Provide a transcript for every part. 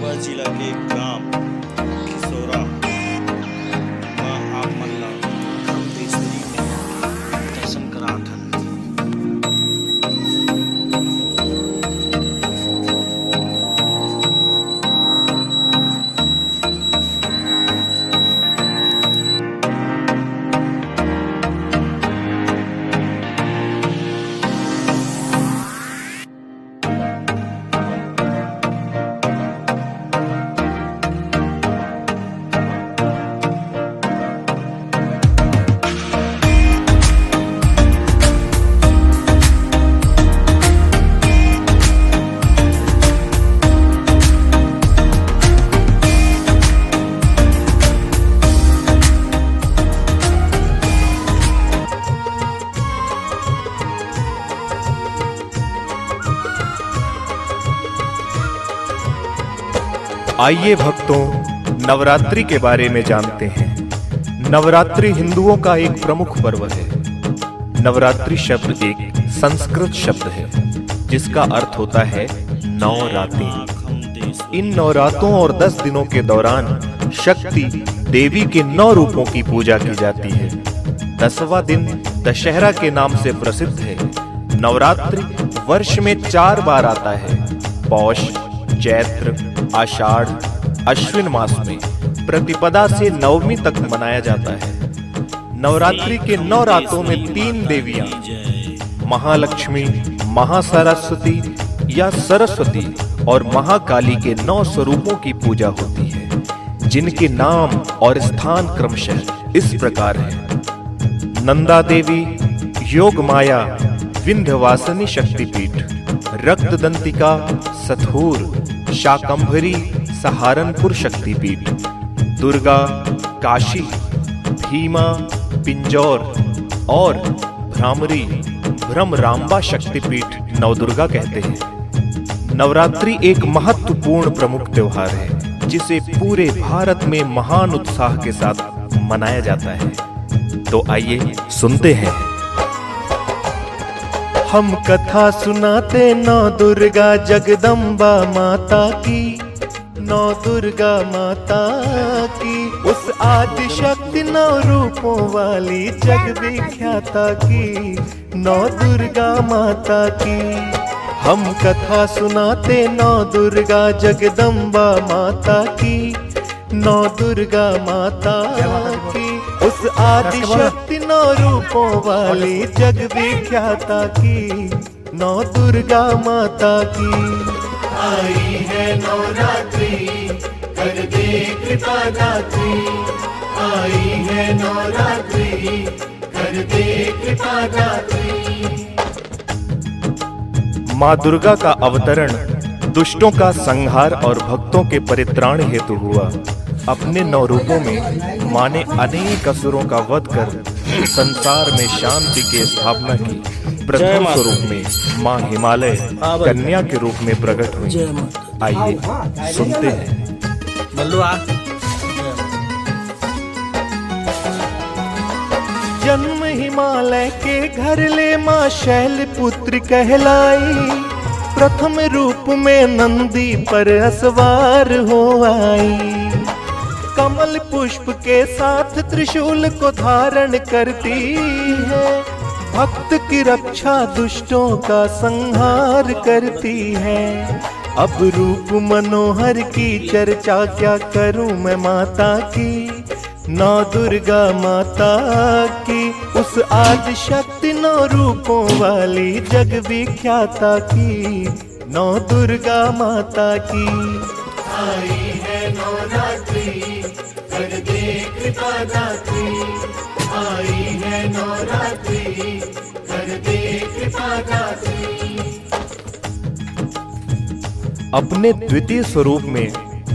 खंडवा जिला के ग्राम खिसौरा मां आप मल्ला खंडेश्वरी में दर्शन करात हन। आइए भक्तों, नवरात्रि के बारे में जानते हैं। नवरात्रि हिंदुओं का एक प्रमुख पर्व है। नवरात्रि शब्द एक संस्कृत शब्द है जिसका अर्थ होता है 9 रातें। इन 9 रातों और 10 दिनों के दौरान शक्ति देवी के 9 रूपों की पूजा की जाती है। 10वां दिन दशहरा के नाम से प्रसिद्ध है। नवरात्रि वर्ष में 4 बार आता है। पौष, चैत्र, आषाढ़, अश्विन मास में प्रतिपदा से नवमी तक मनाया जाता है। नवरात्रि के 9 रातों में 3 देवियां महालक्ष्मी, महासरस्वती या सरस्वती और महाकाली के 9 स्वरूपों की पूजा होती है, जिनके नाम और स्थान क्रमशः इस प्रकार हैं। नंदा देवी, योग माया, विंध्यवासिनी शक्तिपीठ, रक्तदंतिका, सथुर, शाकंभरी, सहारनपुर शक्तिपीठ, दुर्गा, काशी, भीमा, पिंजौर और भ्रामरी, भ्रमरांबा शक्तिपीठ नवदुर्गा कहते हैं। नवरात्रि एक महत्वपूर्ण प्रमुख त्योहार है जिसे पूरे भारत में महान उत्साह के साथ मनाया जाता है। तो आइए सुनते हैं। हम कथा सुनाते नौ दुर्गा जगदम्बा माता की, नौ दुर्गा माता की, उस आदि शक्ति 9 रूपों वाली जग विख्याता की, नौ दुर्गा माता की। हम कथा सुनाते नौ दुर्गा जगदम्बा माता की, नौ दुर्गा माता की, उस आदि शक्ति 9 रूपों वाली जग विख्याता की, नौ दुर्गा माता की। आई है नवरात्रि, कर दे कृपा दात्री। आई है नवरात्रि, कर दे कृपा दात्री। माँ दुर्गा का अवतरण दुष्टों का संहार और भक्तों के परित्राण हेतु हुआ। अपने 9 रूपों में माँ ने अनेक असुरों का वध कर संसार में शांति की स्थापना की। प्रथम स्वरूप में माँ हिमालय कन्या के रूप में प्रकट हुई। आइए सुनते हैं। जन्म हिमालय के घर ले माँ शैलपुत्री कहलाई। प्रथम रूप में नंदी पर असवार हो आई। कमल पुष्प के साथ त्रिशूल को धारण करती है। भक्त की रक्षा, दुष्टों का संहार करती है। अब रूप मनोहर की चर्चा क्या करूं मैं माता की, नौ दुर्गा माता की, उस आदि शक्ति 9 रूपों वाली जग विख्याता की, नौ दुर्गा माता की। आई है नवरात्रि, कर दे कृपा दात्री। आई है नवरात्रि, कर दे कृपा दात्री। अपने द्वितीय स्वरूप में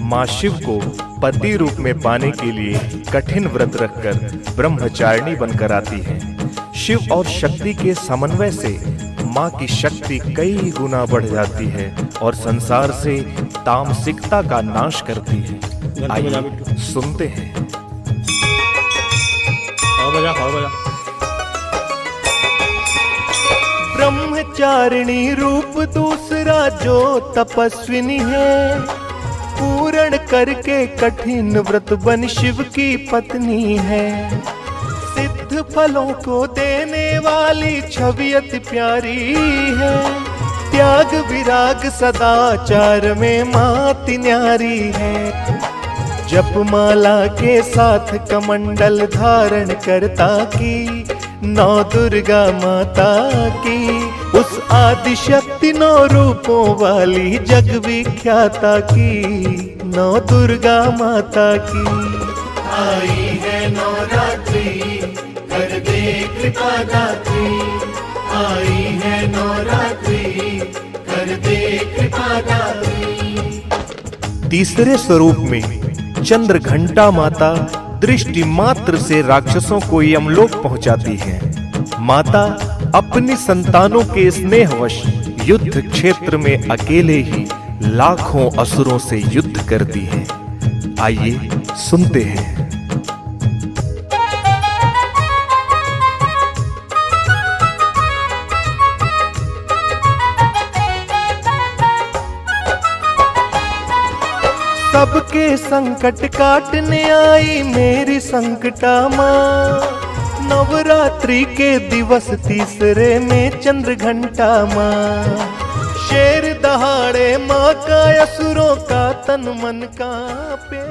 माँ शिव को पति रूप में पाने के लिए कठिन व्रत रखकर ब्रह्मचारिणी बनकर आती है। शिव और शक्ति के समन्वय से माँ की शक्ति कई गुना बढ़ जाती है और संसार से तामसिकता का नाश करती है। आइए सुनते हैं। ब्रह्मचारिणी रूप दूसरा जो तपस्विनी है, पूरण करके कठिन व्रत बन शिव की पत्नी है। सिद्ध फलों को देने वाली छवि अति प्यारी है। त्याग विराग सदाचार में मात न्यारी है। जपमाला के साथ कमंडल धारण करता की नौ दुर्गा माता की, उस आदि शक्ति नौ रूपों वाली जग विख्याता की नौ दुर्गा माता की। आई है नवरात्रि कर दे कृपा दात्री। आई है नवरात्रि कर दे कृपा दात्री। तीसरे स्वरूप में चंद्र घंटा माता दृष्टि मात्र से राक्षसों को यमलोक पहुंचाती है। माता अपनी संतानों के स्नेहवश युद्ध क्षेत्र में अकेले ही लाखों असुरों से युद्ध करती है। आइए सुनते हैं। सबके संकट काटने आई मेरी संकटा माँ। नवरात्रि के दिवस तीसरे में चंद्र घंटा माँ। शेर दहाड़े माँ का असुरों का तन मन कांपे।